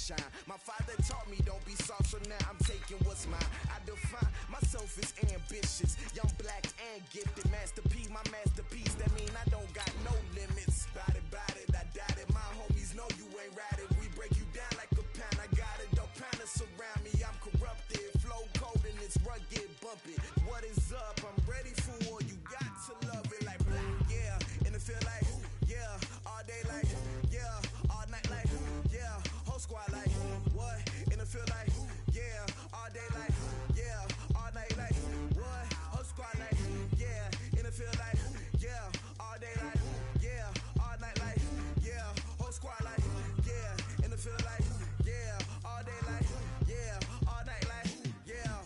shine. My father taught me don't be soft, so now I'm taking what's mine. I define myself as ambitious, young, black, and gifted. Master P, my masterpiece, that mean I don't got no limits. Bout it, I doubt it. My homies know you ain't ratted. We break you down like a pound. I got it, don't pound us around me. I'm corrupted, flow cold and it's rugged, bumpy. What is up? I'm ready for war. You got to love it like black, yeah. And it feel like, yeah. All day like, yeah. All night like, yeah. Whole squad like, what? And it feel like, yeah. All day like, yeah. All night like, what? Whole squad like, yeah. And it feel like, yeah. All day like, yeah. All night like, yeah. Whole squad like, yeah. And it feel like, yeah. All day like, yeah. All night like, yeah.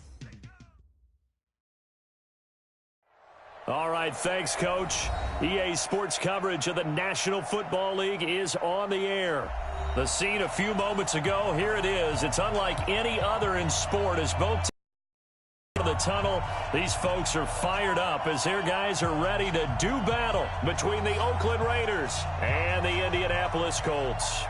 All right, thanks, Coach. EA Sports coverage of the National Football League is on the air. The scene a few moments ago, here it is. It's unlike any other in sport as both teams out of the tunnel. These folks are fired up as their guys are ready to do battle between the Oakland Raiders and the Indianapolis Colts.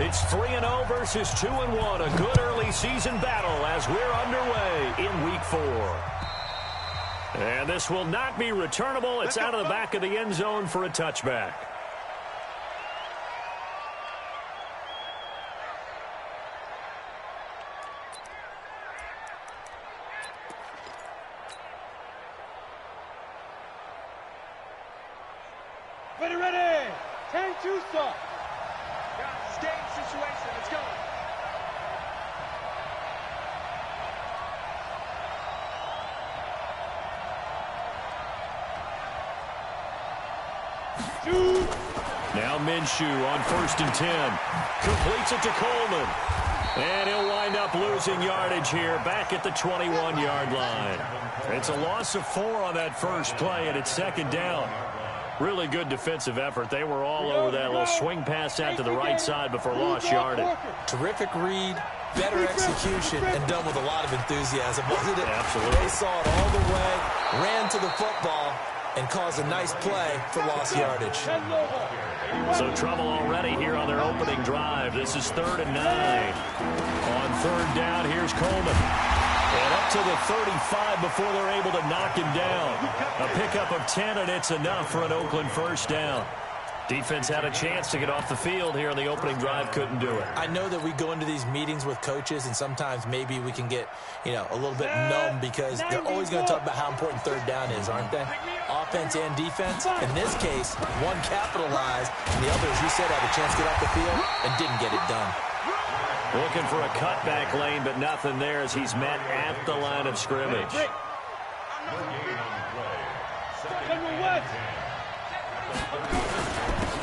It's 3-0 versus 2-1. A good early season battle as we're underway in Week 4. And this will not be returnable. It's out of the back of the end zone for a touchback. Ready. 10-2 stop. Game situation. Let's go. Now Minshew on 1st and 10. Completes it to Coleman. And he'll wind up losing yardage here back at the 21-yard line. It's a loss of 4 on that first play, and it's 2nd down. Really good defensive effort. They were all over that little swing pass out to the right side before lost yardage. Terrific read, better execution, and done with a lot of enthusiasm, wasn't it? Absolutely. They saw it all the way, ran to the football, and caused a nice play for lost yardage. So trouble already here on their opening drive. This is 3rd and 9. On 3rd down, here's Coleman. And up to the 35 before they're able to knock him down. A pickup of 10, and it's enough for an Oakland first down. Defense had a chance to get off the field here on the opening drive, couldn't do it. I know that we go into these meetings with coaches, and sometimes maybe we can get, a little bit numb because they're always going to talk about how important 3rd down is, aren't they? Offense and defense. In this case, one capitalized, and the other, as you said, had a chance to get off the field and didn't get it done. Looking for a cutback lane, but nothing there as he's met at the line of scrimmage.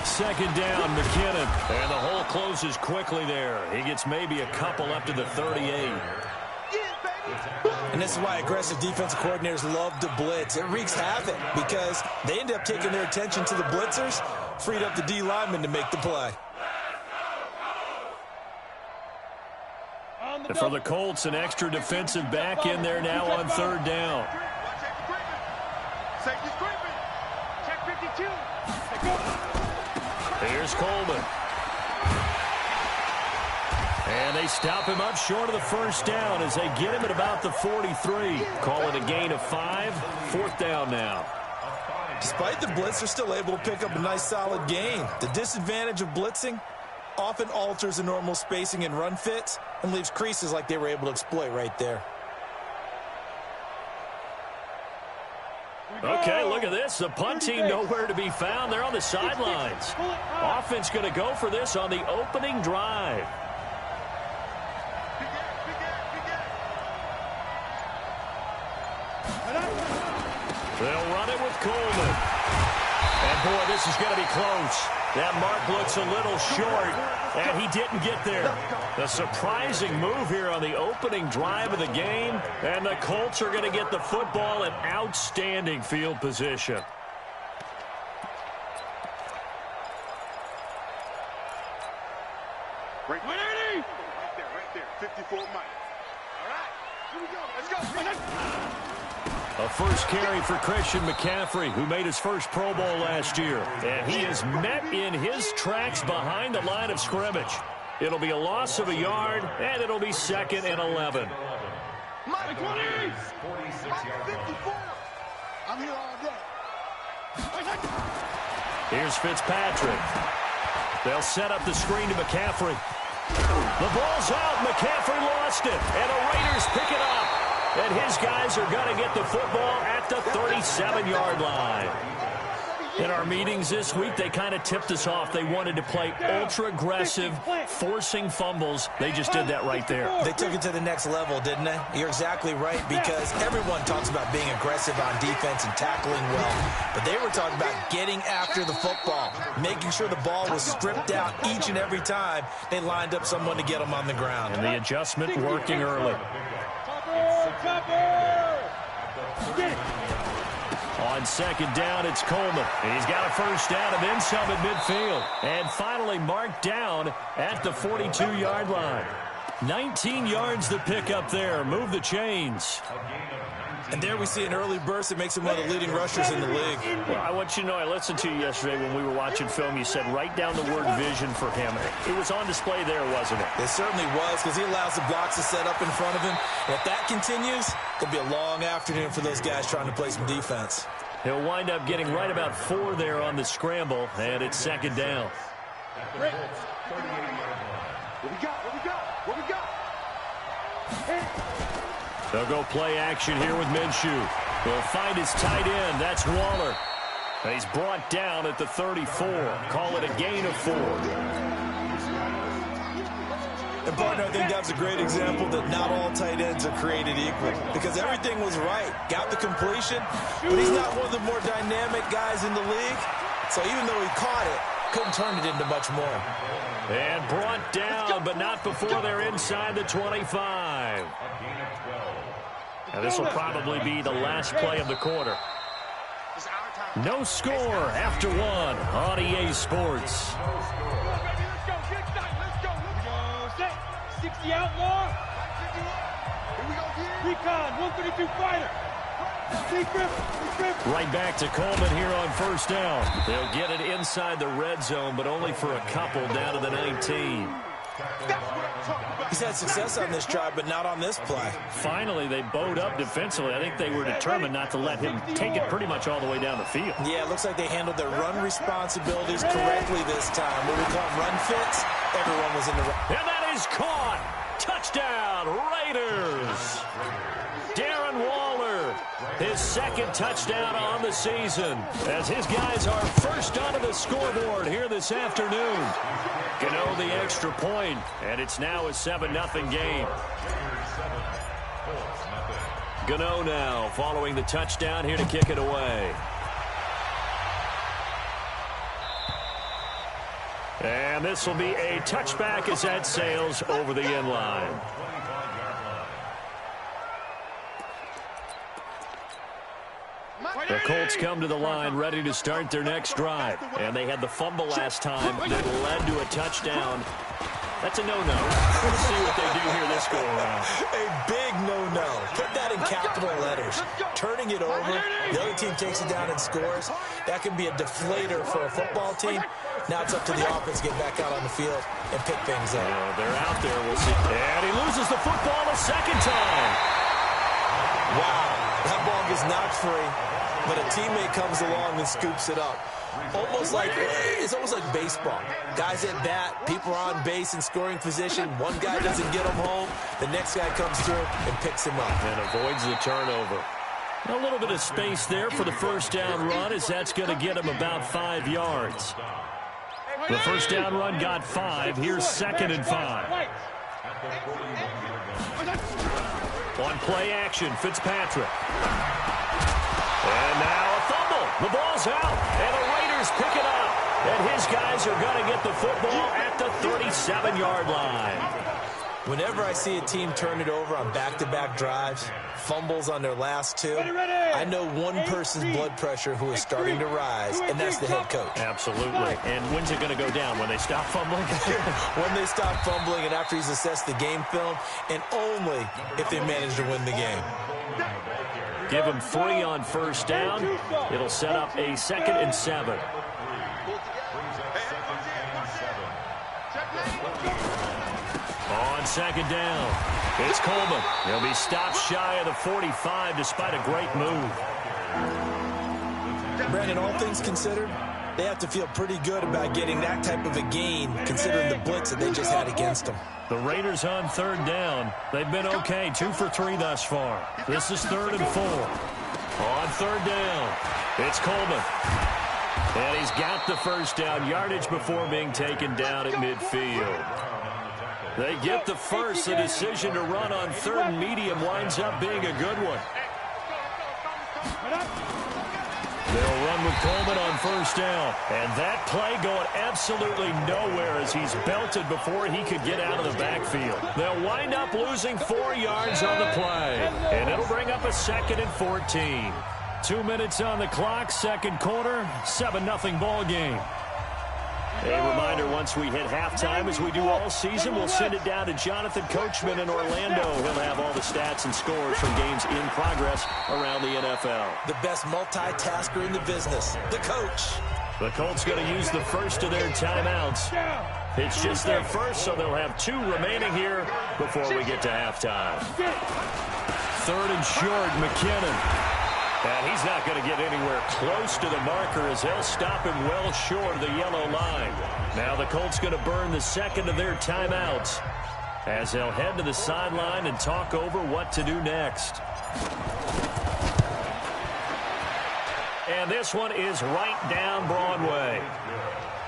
Second down, McKinnon. And the hole closes quickly there. He gets maybe a couple up to the 38. And this is why aggressive defensive coordinators love to blitz. It wreaks havoc because they end up taking their attention to the blitzers, freed up the D lineman to make the play. For the Colts, an extra defensive back in there now on 3rd down. Check 52. Here's Coleman. And they stop him up short of the first down as they get him at about the 43. Call it a gain of 5. 4th down now. Despite the blitz, they're still able to pick up a nice solid gain. The disadvantage of blitzing often alters the normal spacing and run fits and leaves creases like they were able to exploit right there. Okay, look at this. The punt team nowhere to be found. They're on the sidelines. Offense going to go for this on the opening drive. They'll run it with Coleman. And, boy, this is going to be close. That mark looks a little short, and he didn't get there. The surprising move here on the opening drive of the game, and the Colts are going to get the football in outstanding field position. Right there, 54 Mike. All right, here we go. Let's go. A first carry for Christian McCaffrey, who made his first Pro Bowl last year. And he is met in his tracks behind the line of scrimmage. It'll be a loss of a yard, and it'll be 2nd and 11. My 20! 54! I'm here all day. Here's Fitzpatrick. They'll set up the screen to McCaffrey. The ball's out. McCaffrey lost it. And the Raiders pick it up. And his guys are going to get the football at the 37-yard line. In our meetings this week, they kind of tipped us off. They wanted to play ultra-aggressive, forcing fumbles. They just did that right there. They took it to the next level, didn't they? You're exactly right, because everyone talks about being aggressive on defense and tackling well. But they were talking about getting after the football, making sure the ball was stripped out each and every time they lined up someone to get them on the ground. And the adjustment working early. On 2nd down, it's Coleman. And he's got a first down and then some at midfield. And finally marked down at the 42-yard line. 19 yards to pick up there. Move the chains. And there we see an early burst that makes him one of the leading rushers in the league. Well, I want you to know, I listened to you yesterday when we were watching film. You said write down the word vision for him. It was on display there, wasn't it? It certainly was, because he allows the blocks to set up in front of him. And if that continues, it'll be a long afternoon for those guys trying to play some defense. He'll wind up getting right about 4 there on the scramble, and it's 2nd down. What we got? What we got? What we got? They'll go play action here with Minshew. He'll find his tight end. That's Waller. And he's brought down at the 34. Call it a gain of 4. And, partner, I think that's a great example that not all tight ends are created equal, because everything was right. Got the completion, but he's not one of the more dynamic guys in the league. So even though he caught it, couldn't turn it into much more. And brought down, but not before they're inside the 25. Now, this will probably be the last play of the quarter. No score after 1 on EA Sports. 60 outlaw. Recon, 132 fighter. Right back to Coleman here on first down. They'll get it inside the red zone, but only for a couple down to the 19. He's had success on this drive, but not on this play. Finally, they bowed up defensively. I think they were determined not to let him take it pretty much all the way down the field. Yeah, it looks like they handled their run responsibilities correctly this time. What we call run fits, everyone was in the run. And that is caught. Touchdown, Raiders. Darren Waller, his 2nd touchdown on the season, as his guys are first onto the scoreboard here this afternoon. Gano the extra point, and it's now a 7-0 game. Gano now following the touchdown here to kick it away. And this will be a touchback as that sails over the end line. The Colts come to the line ready to start their next drive. And they had the fumble last time that led to a touchdown. That's a no-no. Let's see what they do here this go-around. A big no-no. Put that in capital letters. Turning it over, the other team takes it down and scores. That can be a deflator for a football team. Now it's up to the offense to get back out on the field and pick things up. They're out there. We'll see. And he loses the football a 2nd time. Wow. That ball gets knocked free, but a teammate comes along and scoops it up. It's almost like baseball. Guys at bat, people are on base in scoring position. One guy doesn't get him home. The next guy comes through and picks him up. And avoids the turnover. A little bit of space there for the first down run, as that's going to get him about 5 yards. The first down run got 5. Here's 2nd and 5. On play action, Fitzpatrick. And now a fumble. The ball's out, and the Raiders pick it up. And his guys are going to get the football at the 37-yard line. Whenever I see a team turn it over on back-to-back drives, fumbles on their last two, I know one person's blood pressure who is starting to rise, and that's the head coach. Absolutely. And when's it going to go down? When they stop fumbling? When they stop fumbling and after he's assessed the game film, and only if they manage to win the game. Give him 3 on first down. It'll set up a 2nd and 7. On 2nd down, it's Coleman. He'll be stopped shy of the 45 despite a great move. Brandon, all things considered, they have to feel pretty good about getting that type of a gain considering the blitz that they just had against them. The Raiders on 3rd down. They've been okay, 2 for 3 thus far. This is 3rd and 4. On 3rd down, it's Coleman. And he's got the first down yardage before being taken down at midfield. They get the first. The decision to run on 3rd and medium winds up being a good one. They'll run with Coleman on first down. And that play going absolutely nowhere as he's belted before he could get out of the backfield. They'll wind up losing 4 yards on the play. And it'll bring up a 2nd and 14. 2 minutes on the clock, 2nd quarter, 7-0 ball game. A reminder, once we hit halftime, as we do all season, we'll send it down to Jonathan Coachman in Orlando. He'll have all the stats and scores from games in progress around the NFL. The best multitasker in the business, the coach. The Colts going to use the first of their timeouts. It's just their first, so they'll have 2 remaining here before we get to halftime. 3rd and short, McKinnon. And he's not going to get anywhere close to the marker as they'll stop him well short of the yellow line. Now the Colts going to burn the 2nd of their timeouts as they'll head to the sideline and talk over what to do next. And this one is right down Broadway.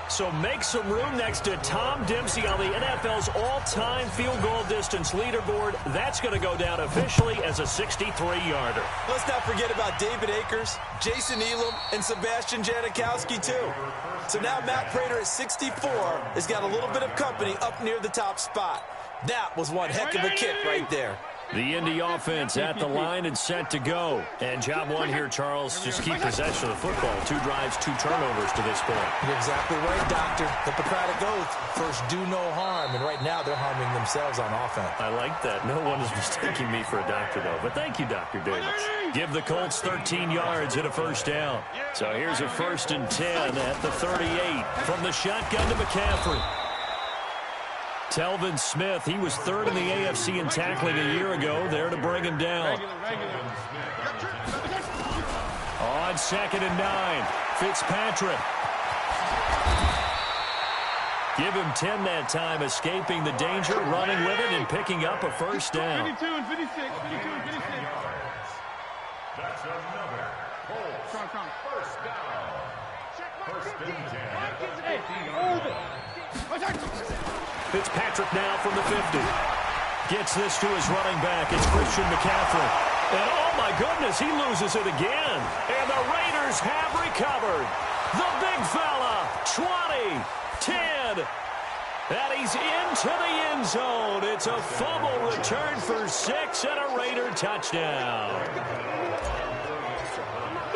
So make some room next to Tom Dempsey on the NFL's all-time field goal distance leaderboard. That's going to go down officially as a 63-yarder. Let's not forget about David Akers, Jason Elam, and Sebastian Janikowski, too. So now Matt Prater at 64 has got a little bit of company up near the top spot. That was one heck of a kick right there. The Indy offense at the line and set to go. And job one here, Charles, just keep possession of the football. 2 drives, 2 turnovers to this point. You're exactly right, Doctor. Hippocratic oath. First, do no harm. And right now, they're harming themselves on offense. I like that. No one is mistaking me for a doctor, though. But thank you, Dr. Davis. Give the Colts 13 yards and a first down. So here's a 1st and 10 at the 38. From the shotgun to McCaffrey. Telvin Smith, he was 3rd in the AFC in tackling a year ago. There to bring him down. On 2nd and 9, Fitzpatrick. Give him 10 that time, escaping the danger, running with it, and picking up a first down. 52 and 56. 52 and 56. That's another Colts first down. First and 10. Fitzpatrick now from the 50. Gets this to his running back. It's Christian McCaffrey. And oh my goodness, he loses it again. And the Raiders have recovered. The big fella, 20, 10. And he's into the end zone. It's a fumble return for 6 and a Raider touchdown.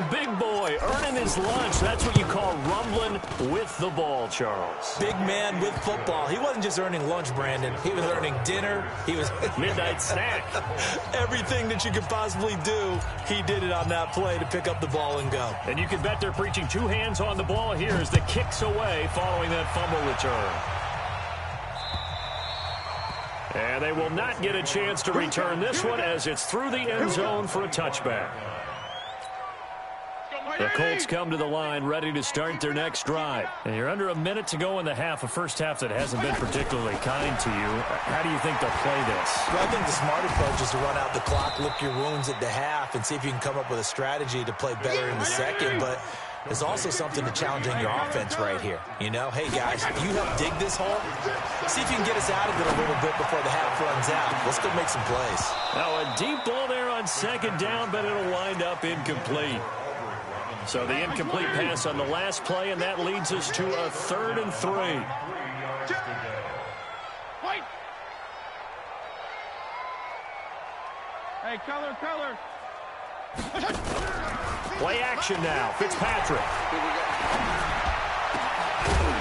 Big boy earning his lunch. That's what you call rumbling with the ball, Charles. Big man with football. He wasn't just earning lunch, Brandon. He was earning dinner. He was midnight snack. Everything that you could possibly do, he did it on that play to pick up the ball and go. And you can bet they're preaching 2 hands on the ball here as the kick's away following that fumble return. And they will not get a chance to return this one as it's through the end zone for a touchback. The Colts come to the line ready to start their next drive. And you're under a minute to go in the half, a first half that hasn't been particularly kind to you. How do you think they'll play this? Well, I think the smart approach is to run out the clock, lick your wounds at the half, and see if you can come up with a strategy to play better in the second. But there's also something to challenging your offense right here. You know, hey, guys, you help dig this hole. See if you can get us out of it a little bit before the half runs out. Let's go make some plays. Now, a deep ball there on 2nd down, but it'll wind up incomplete. So the incomplete pass on the last play, and that leads us to a 3rd and 3. Hey, color. Play action now. Fitzpatrick.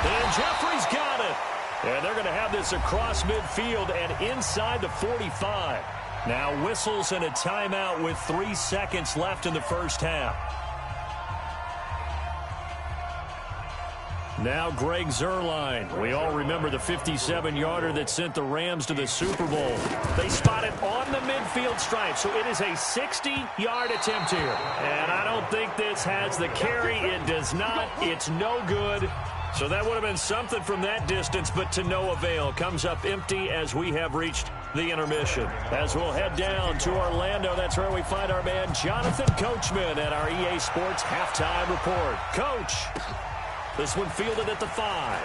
And Jeffrey's got it. And they're going to have this across midfield and inside the 45. Now whistles and a timeout with 3 seconds left in the first half. Now Greg Zuerlein. We all remember the 57-yarder that sent the Rams to the Super Bowl. They spot it on the midfield stripe, so it is a 60-yard attempt here. And I don't think this has the carry. It does not. It's no good. So that would have been something from that distance, but to no avail. Comes up empty as we have reached the intermission. As we'll head down to Orlando, that's where we find our man Jonathan Coachman at our EA Sports Halftime Report. Coach, this one fielded at the 5.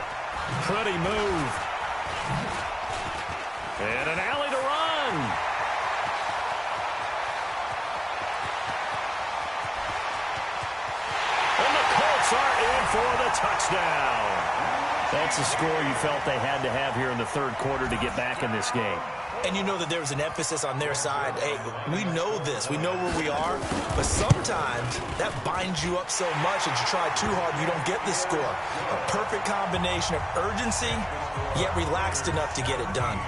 Pretty move. And an alley to run. And the Colts are in for the touchdown. That's a score you felt they had to have here in the third quarter to get back in this game. And you know that there was an emphasis on their side. Hey, we know this. We know where we are. But sometimes that binds you up so much that you try too hard, you don't get the score. A perfect combination of urgency, yet relaxed enough to get it done.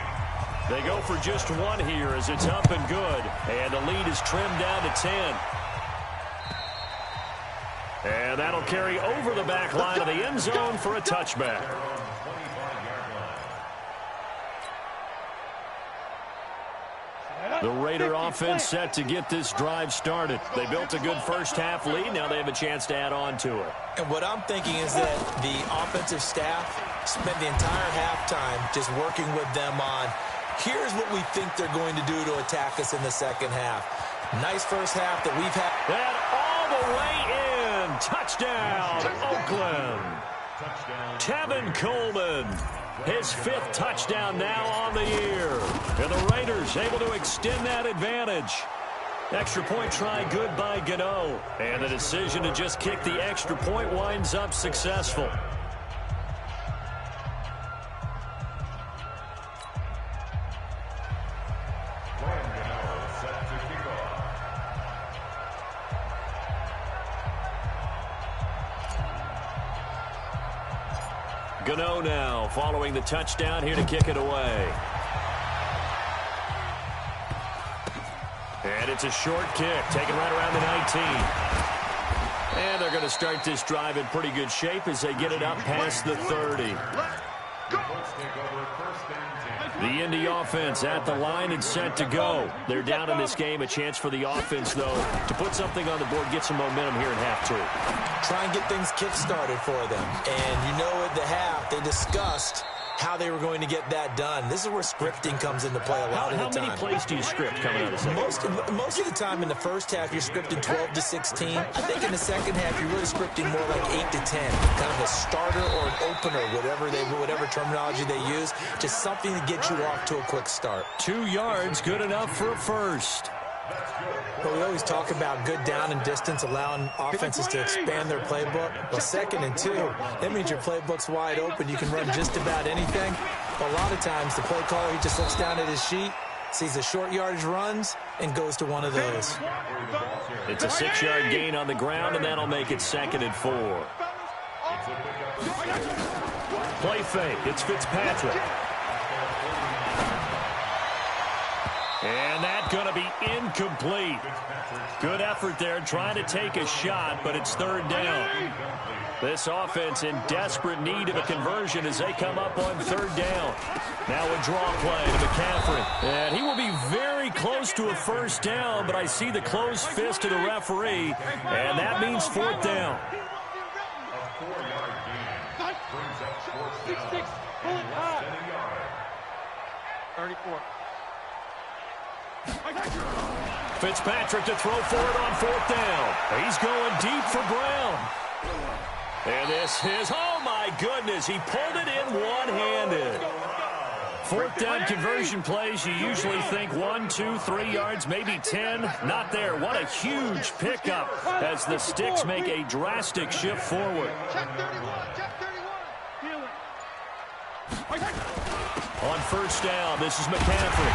They go for just one here as it's up and good. And the lead is trimmed down to 10. And that'll carry over the back line of the end zone for a touchback. The Raider offense set to get this drive started. They built a good first half lead. Now they have a chance to add on to it. And what I'm thinking is that the offensive staff spent the entire halftime just working with them on, here's what we think they're going to do to attack us in the second half. Nice first half that we've had. And all the way in. Touchdown, Oakland. Tevin Coleman. His 5th touchdown now on the year. And the Raiders able to extend that advantage. Extra point try good by Gano. And the decision to just kick the extra point winds up successful. Gano now following the touchdown here to kick it away. And it's a short kick taken right around the 19. And they're going to start this drive in pretty good shape as they get it up past the 30. The Indy offense at the line and set to go. They're down in this game. A chance for the offense, though, to put something on the board, get some momentum here in half 2. Try and get things kick-started for them. And you know at the half, they discussed how they were going to get that done. This is where scripting comes into play a lot of the time. How many plays do you script coming out of the Most of the time in the first half, you're scripting 12 to 16. I think in the second half, you're really scripting more like 8 to 10. Kind of a starter or an opener, whatever terminology they use. Just something to get you off to a quick start. 2 yards, good enough for a first. But we always talk about good down and distance, allowing offenses to expand their playbook. Well, 2nd and 2, that means your playbook's wide open. You can run just about anything. But a lot of times, the play caller, he just looks down at his sheet, sees the short yardage runs, and goes to one of those. It's a 6-yard gain on the ground, and that'll make it 2nd and 4. Play fake. It's Fitzpatrick. And that's going to be incomplete. Good effort there trying to take a shot, but it's 3rd down. This offense in desperate need of a conversion as they come up on 3rd down. Now a draw play to McCaffrey. And he will be very close to a first down, but I see the closed fist of the referee, and that means 4th down. A 4-yard gain brings up 4th down. 6, pull it up. 34. Fitzpatrick to throw for it on 4th down. He's going deep for Brown. And this is, oh my goodness, he pulled it in one-handed. 4th down conversion plays, you usually think 1, 2, 3 yards, maybe 10. Not there. What a huge pickup as the Sticks make a drastic shift forward. Check 31, check 31. On 1st down, this is McCaffrey.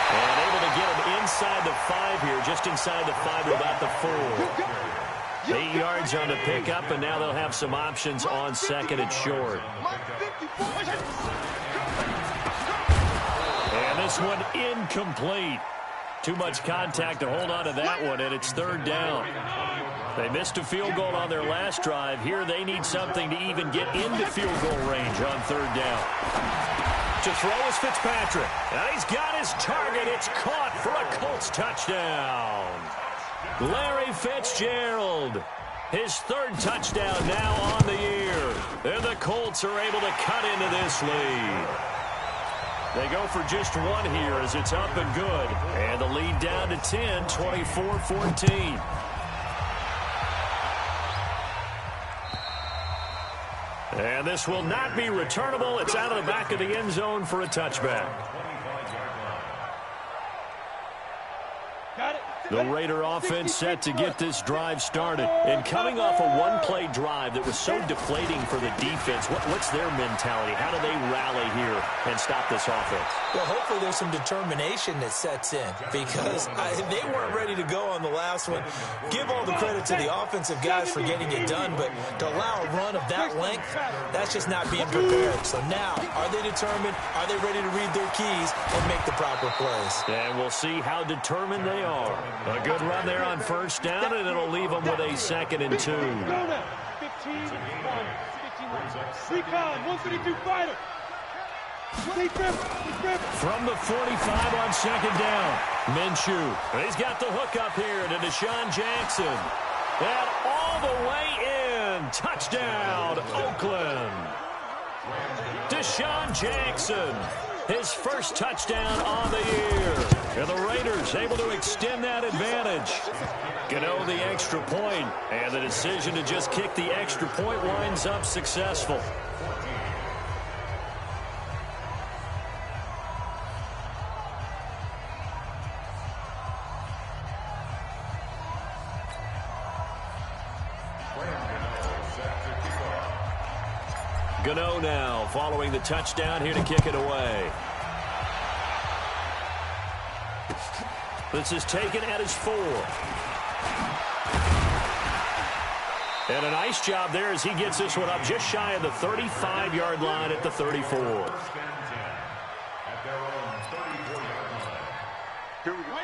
And able to get him inside the 5 here, just inside the 5 to about the 4. 8 yards on the pickup, and now they'll have some options on second and short. And this one incomplete. Too much contact to hold on to that one, and it's third down. They missed a field goal on their last drive. Here they need something to even get into field goal range on third down. To throw is Fitzpatrick. And he's got his target. It's caught for a Colts touchdown. Larry Fitzgerald. His third touchdown now on the year. And the Colts are able to cut into this lead. They go for just one here as it's up and good. And the lead down to 10, 24-14. And this will not be returnable. It's out of the back of the end zone for a touchback. Got it. The Raider offense set to get this drive started. And coming off a one-play drive that was so deflating for the defense, what's their mentality? How do they rally here and stop this offense? Well, hopefully there's some determination that sets in because they weren't ready to go on the last one. Give all the credit to the offensive guys for getting it done, but to allow a run of that length, that's just not being prepared. So now, are they determined? Are they ready to read their keys and make the proper plays? And we'll see how determined they are. A good run there on first down, and it'll leave them with a 2nd and 2. 15-1. Recon, 132 fighter. From the 45 on second down, Minshew. He's got the hook up here to Deshaun Jackson. And all the way in. Touchdown, Oakland. Deshaun Jackson. His first touchdown on the year. And the Raiders able to extend that advantage. Gano the extra point, and the decision to just kick the extra point winds up successful. Gano now following the touchdown here to kick it away. This is taken at his 4. And a nice job there as he gets this one up just shy of the 35-yard line at the 34.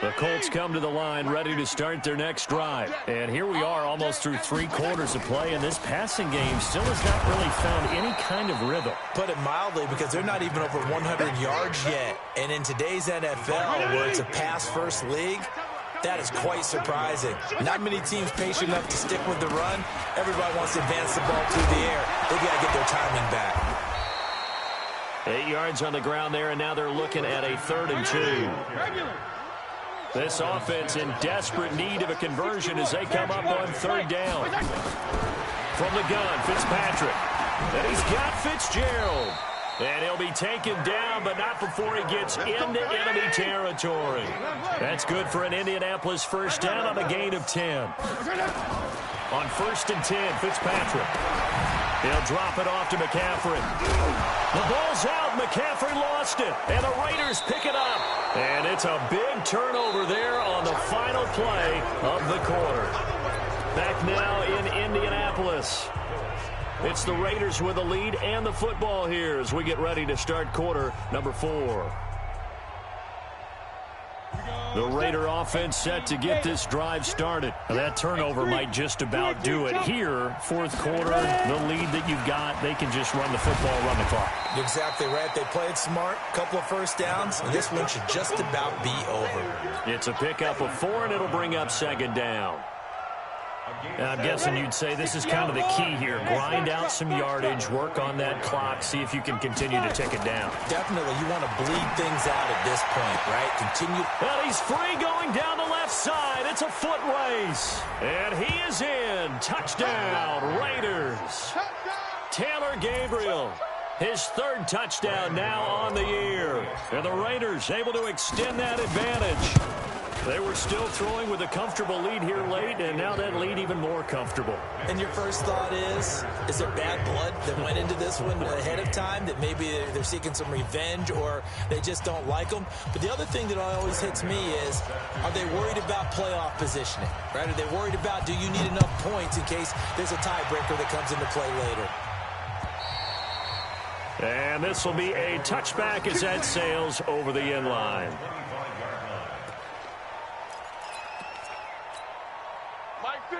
The Colts come to the line ready to start their next drive. And here we are almost through 3 quarters of play, and this passing game still has not really found any kind of rhythm. Put it mildly, because they're not even over 100 yards yet. And in today's NFL, where it's a pass-first league, that is quite surprising. Not many teams patient enough to stick with the run. Everybody wants to advance the ball through the air. They've got to get their timing back. 8 yards on the ground there, and now they're looking at a 3rd and 2. This offense in desperate need of a conversion as they come up on 3rd down. From the gun, Fitzpatrick. And he's got Fitzgerald. And he'll be taken down, but not before he gets into enemy territory. That's good for an Indianapolis first down on a gain of 10. On 1st and 10, Fitzpatrick. He'll drop it off to McCaffrey. The ball's out. McCaffrey lost it. And the Raiders pick it up. And it's a big turnover there on the final play of the quarter. Back now in Indianapolis. It's the Raiders with the lead and the football here as we get ready to start quarter number 4. The Raider offense set to get this drive started. Now that turnover might just about do it. Here, 4th quarter, the lead that you've got, they can just run the football, run the clock. Exactly right. They played smart, couple of first downs, and this one should just about be over. It's a pickup of 4, and it'll bring up 2nd down. And I'm guessing you'd say this is kind of the key here. Grind out some yardage, work on that clock, see if you can continue to take it down. Definitely. You want to bleed things out at this point, right? Continue. Well, he's free going down the left side. It's a foot race. And he is in. Touchdown, Raiders. Taylor Gabriel. His 3rd touchdown now on the year. And the Raiders able to extend that advantage. They were still throwing with a comfortable lead here late, and now that lead even more comfortable. And your first thought is there bad blood that went into this one ahead of time, that maybe they're seeking some revenge or they just don't like them? But the other thing that always hits me is, are they worried about playoff positioning, right? Are they worried about, do you need enough points in case there's a tiebreaker that comes into play later? And this will be a touchback as that sails over the end line.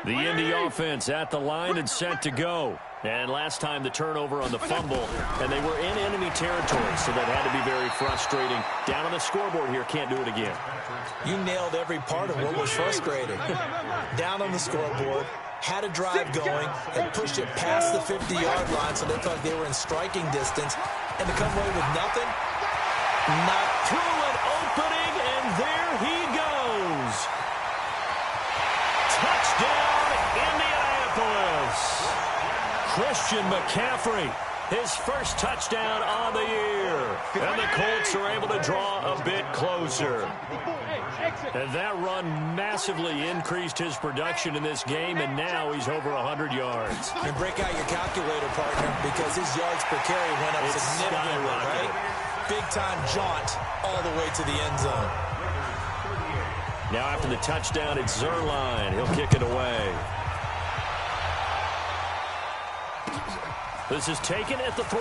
The Indy offense at the line and set to go. And last time the turnover on the fumble, and they were in enemy territory, so that had to be very frustrating. Down on the scoreboard here, can't do it again. You nailed every part of what was frustrating. Down on the scoreboard, had a drive going, and pushed it past the 50-yard line so they felt like they were in striking distance, and to come away with nothing, not through an opening, and there he goes. Touchdown, Indianapolis. Christian McCaffrey, his first touchdown on the year. And the Colts are able to draw a bit closer. And that run massively increased his production in this game, and now he's over 100 yards. And break out your calculator, partner, because his yards per carry went up significantly, right? Big-time jaunt all the way to the end zone. Now after the touchdown, it's Zuerlein. He'll kick it away. This is taken at the 3.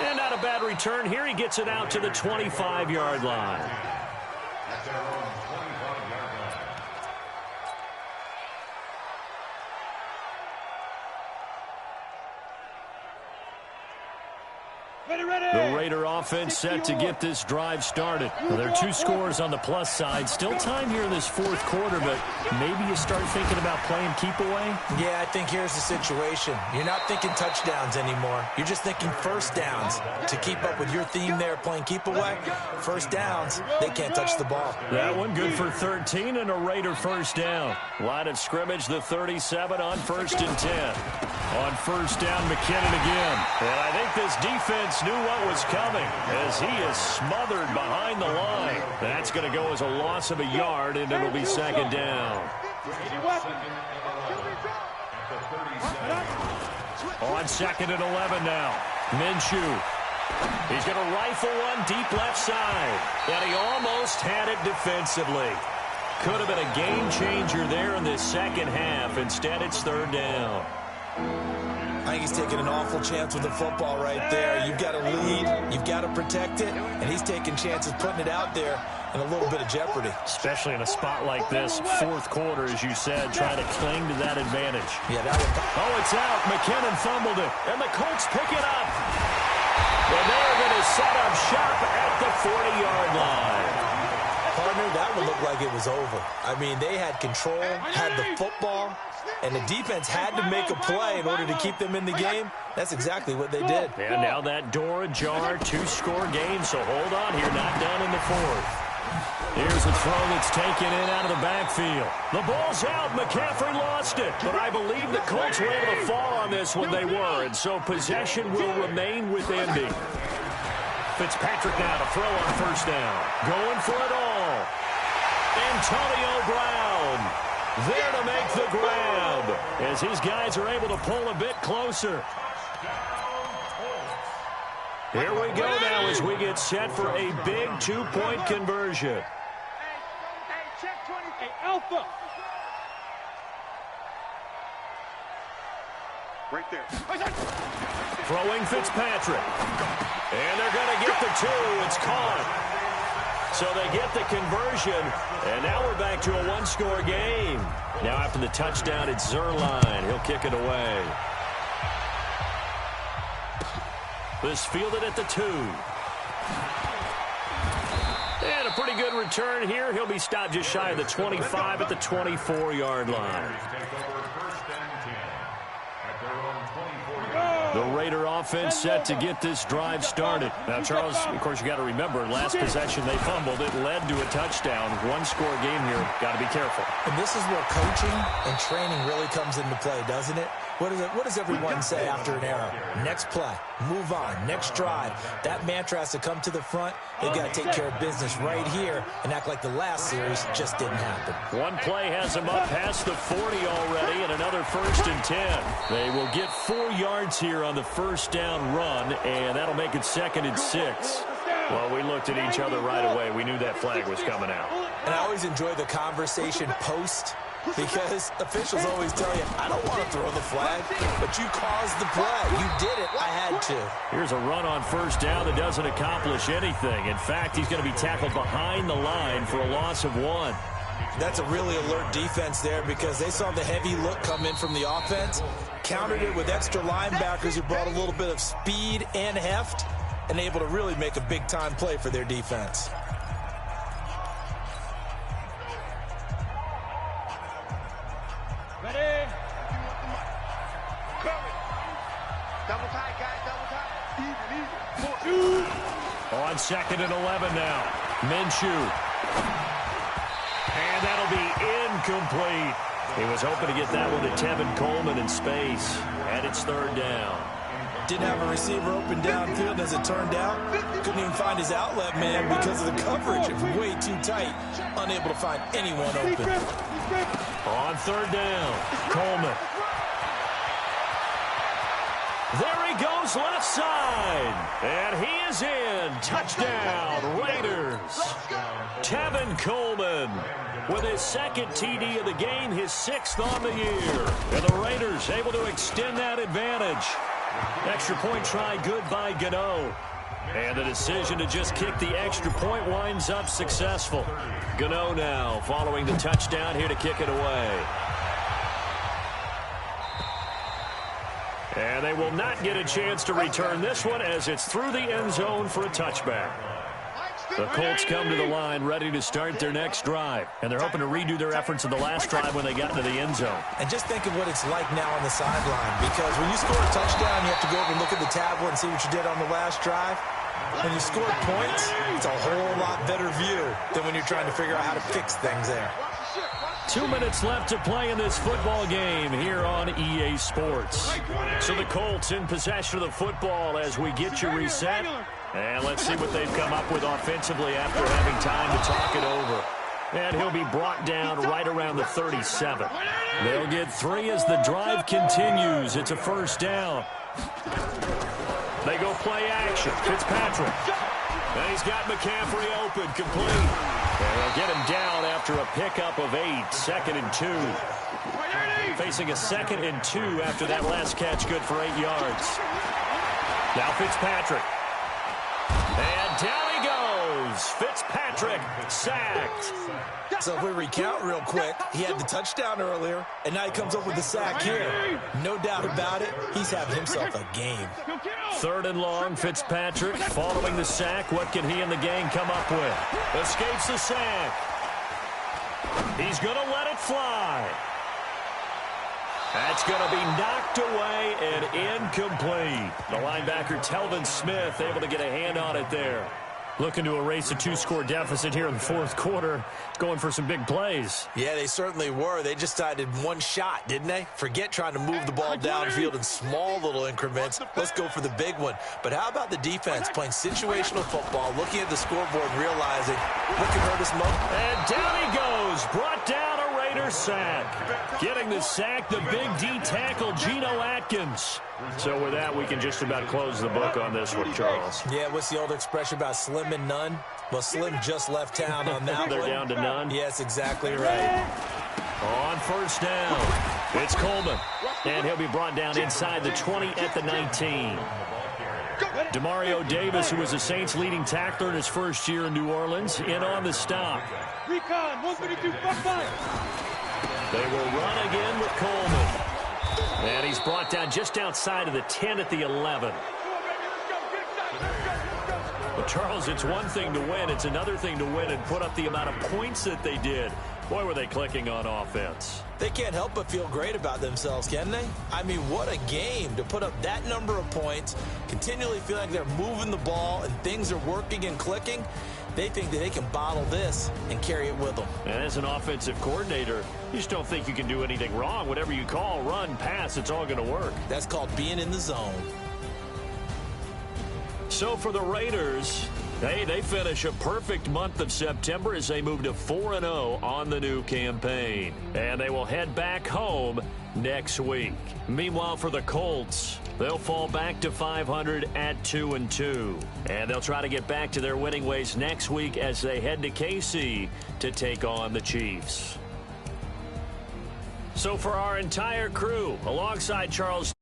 And not a bad return here. He gets it out to the 25-yard line. The Raider offense set to get this drive started. Well, there are 2 scores on the plus side. Still time here in this fourth quarter, but maybe you start thinking about playing keep away? Yeah, I think here's the situation. You're not thinking touchdowns anymore. You're just thinking first downs. To keep up with your theme there, playing keep away, first downs, they can't touch the ball. That one good for 13 and a Raider first down. Line of scrimmage, the 37 on 1st and 10. On first down, McKinnon again. And I think this defense knew what was coming as he is smothered behind the line. That's going to go as a loss of a yard, and it'll be second down. On 2nd and 11 now. Minshew. He's going to rifle one deep left side. And he almost had it defensively. Could have been a game changer there in this second half. Instead, it's 3rd down. I think he's taking an awful chance with the football right there. You've got to lead. You've got to protect it. And he's taking chances putting it out there in a little bit of jeopardy. Especially in a spot like this, fourth quarter, as you said, trying to cling to that advantage. Yeah, that would... Oh, it's out. McKinnon fumbled it. And the Colts pick it up. And they're going to set up shop at the 40-yard line. Partner, that would look like it was over. I mean, they had control, had the football, and the defense had to make a play in order to keep them in the game. That's exactly what they did. And now that door ajar, 2-score game, so hold on here, not done in the 4th. Here's a throw that's taken in out of the backfield. The ball's out. McCaffrey lost it. But I believe the Colts were able to fall on this when they were, and so possession will remain with Indy. Fitzpatrick now to throw on first down. Going for it all. Antonio Brown there to make the grab as his guys are able to pull a bit closer. Here we go now as we get set for a big 2-point conversion. Hey, Alpha. Right there. Throwing Fitzpatrick. And they're going to get the 2. It's caught. So they get the conversion, and now we're back to a 1-score game. Now after the touchdown, it's Zuerlein. He'll kick it away. This fielded at the 2. And a pretty good return here. He'll be stopped just shy of the 25 at the 24-yard line. The Raider offense set to get this drive started. Now, Charles, of course, you got to remember, last possession they fumbled. It led to a touchdown. 1-score game here. Got to be careful. And this is where coaching and training really comes into play, doesn't it? What does everyone say after an error? Next play, move on, next drive. That mantra has to come to the front. They've got to take care of business right here and act like the last series just didn't happen. One play has them up past the 40 already, and another 1st and 10. They will get 4 yards here on the first down run, and that'll make it 2nd and 6. Well, we looked at each other right away. We knew that flag was coming out. And I always enjoy the conversation post, because officials always tell you, I don't want to throw the flag, but you caused the play. You did it. I had to. Here's a run on first down that doesn't accomplish anything. In fact, he's going to be tackled behind the line for a loss of 1. That's a really alert defense there because they saw the heavy look come in from the offense, countered it with extra linebackers who brought a little bit of speed and heft, and able to really make a big-time play for their defense. Ready? Double tight, guys, double tight. On 2nd and 11 now. Minshew. And that'll be incomplete. He was hoping to get that one to Tevin Coleman in space. And it's 3rd down. Didn't have a receiver open downfield, as it turned out. Couldn't even find his outlet man because of the coverage. It was way too tight. Unable to find anyone open. On 3rd down, Coleman. There he goes left side. And he is in. Touchdown, Raiders. Tevin Coleman with his 2nd TD of the game, his 6th on the year. And the Raiders able to extend that advantage. Extra point try good by Gano. And the decision to just kick the extra point winds up successful. Gano now following the touchdown here to kick it away. And they will not get a chance to return this one as it's through the end zone for a touchback. The Colts come to the line ready to start their next drive. And they're hoping to redo their efforts in the last drive when they got into the end zone. And just think of what it's like now on the sideline. Because when you score a touchdown, you have to go over and look at the tablet and see what you did on the last drive. When you score points, it's a whole lot better view than when you're trying to figure out how to fix things there. 2 minutes left to play in this football game here on EA Sports. So the Colts in possession of the football as we get you reset. And let's see what they've come up with offensively after having time to talk it over. And he'll be brought down right around the 37. They'll get 3 as the drive continues. It's a 1st down. They go play action. Fitzpatrick. And he's got McCaffrey open, complete. And they'll get him down after a pickup of 8, 2nd and 2. Facing a 2nd and 2 after that last catch, good for 8 yards. Now Fitzpatrick. And down he goes. Fitzpatrick sacked. So if we recount real quick, he had the touchdown earlier, and now he comes up with the sack here. No doubt about it, he's having himself a game. 3rd and long, Fitzpatrick following the sack. What can he and the gang come up with? Escapes the sack. He's going to let it fly. That's going to be knocked away and incomplete. The linebacker, Telvin Smith, able to get a hand on it there. Looking to erase a 2-score deficit here in the 4th quarter. Going for some big plays. Yeah, they certainly were. They just decided one shot, didn't they? Forget trying to move the ball downfield in small little increments. Let's go for the big one. But how about the defense playing situational football, looking at the scoreboard, realizing, what can hurt us most? And down he goes. Brought down a Raider sack. Getting the sack, the big D tackle, Geno Atkins. So with that, we can just about close the book on this one, Charles. Yeah, what's the old expression about slim and none? Well, Slim just left town on that They're one. down to none? Yes, exactly right. On 1st down, it's Coleman. And he'll be brought down inside the 20 at the 19. Demario Davis, who was the Saints' leading tackler in his first year in New Orleans, in on the stop. Recon, 132, back five. They will run again with Coleman. And he's brought down just outside of the 10 at the 11. But Charles, it's one thing to win. It's another thing to win and put up the amount of points that they did. Boy, were they clicking on offense. They can't help but feel great about themselves, can they? I mean, what a game to put up that number of points, continually feel like they're moving the ball and things are working and clicking. They think that they can bottle this and carry it with them. And as an offensive coordinator, you just don't think you can do anything wrong. Whatever you call, run, pass, it's all going to work. That's called being in the zone. So for the Raiders, hey, they finish a perfect month of September as they move to 4-0 on the new campaign. And they will head back home next week. Meanwhile, for the Colts, they'll fall back to 500 at 2-2. And they'll try to get back to their winning ways next week as they head to KC to take on the Chiefs. So for our entire crew, alongside Charles